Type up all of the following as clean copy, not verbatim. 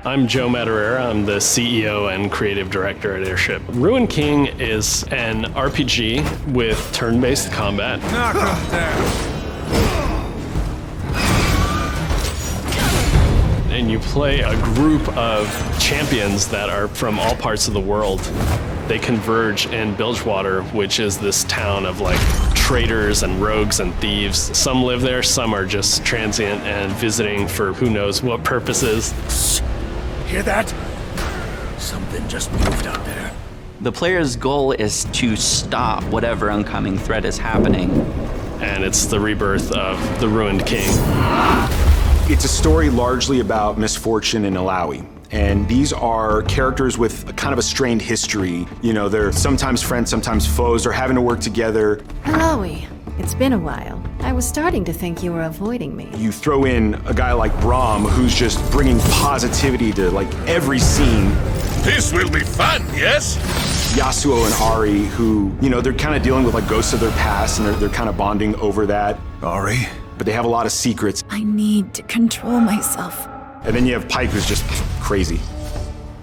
I'm Joe Madureira. I'm the CEO and creative director at Airship. Ruined King is an RPG with turn-based combat. Knock him down. And you play a group of champions that are from all parts of the world. They converge in Bilgewater, which is this town of like traitors and rogues and thieves. Some live there, some are just transient and visiting for who knows what purposes. Hear that? Something just moved out there. The player's goal is to stop whatever oncoming threat is happening. And it's the rebirth of the Ruined King. It's a story largely about misfortune and Illaoi. And these are characters with a kind of a strained history. You know, they're sometimes friends, sometimes foes. They're having to work together. Illaoi, it's been a while. I was starting to think you were avoiding me. You throw in a guy like Braum, who's just bringing positivity to like every scene. This will be fun, yes? Yasuo and Ahri, who, you know, they're kind of dealing with like ghosts of their past, and they're kind of bonding over that. Ahri? But they have a lot of secrets. I need to control myself. And then you have Pyke, who's just crazy.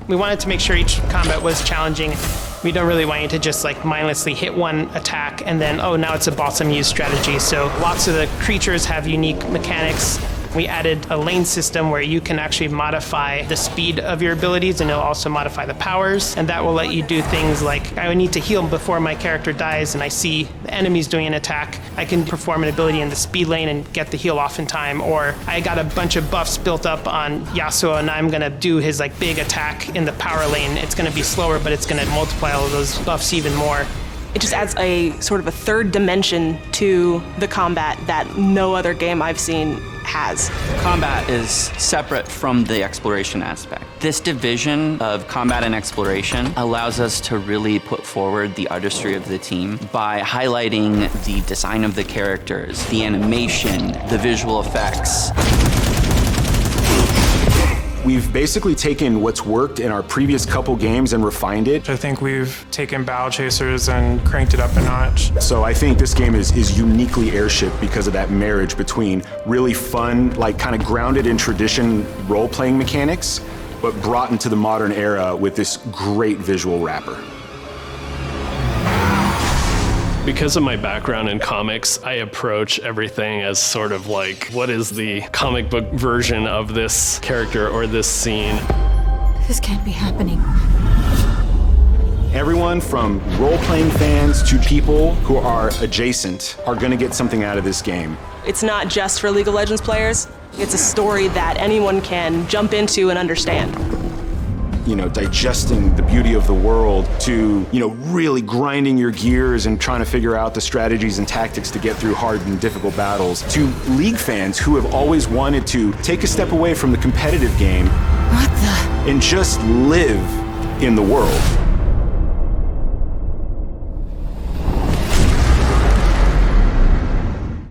We wanted to make sure each combat was challenging. We don't really want you to just like mindlessly hit one attack and then, oh, now it's a boss use strategy. So lots of the creatures have unique mechanics. We added a lane system where you can actually modify the speed of your abilities, and it'll also modify the powers. And that will let you do things like, I would need to heal before my character dies and I see the enemies doing an attack. I can perform an ability in the speed lane and get the heal off in time. Or I got a bunch of buffs built up on Yasuo and I'm gonna do his like big attack in the power lane. It's gonna be slower, but it's gonna multiply all of those buffs even more. It just adds a sort of a third dimension to the combat that no other game I've seen has. Combat is separate from the exploration aspect. This division of combat and exploration allows us to really put forward the artistry of the team by highlighting the design of the characters, the animation, the visual effects. We've basically taken what's worked in our previous couple games and refined it. I think we've taken Battle Chasers and cranked it up a notch. So I think this game is uniquely Airship because of that marriage between really fun, like kind of grounded in tradition role-playing mechanics, but brought into the modern era with this great visual wrapper. Because of my background in comics, I approach everything as sort of like, what is the comic book version of this character or this scene? This can't be happening. Everyone from role-playing fans to people who are adjacent are gonna get something out of this game. It's not just for League of Legends players. It's a story that anyone can jump into and understand. You know, digesting the beauty of the world to, you know, really grinding your gears and trying to figure out the strategies and tactics to get through hard and difficult battles, to League fans who have always wanted to take a step away from the competitive game What the? and just live in the world.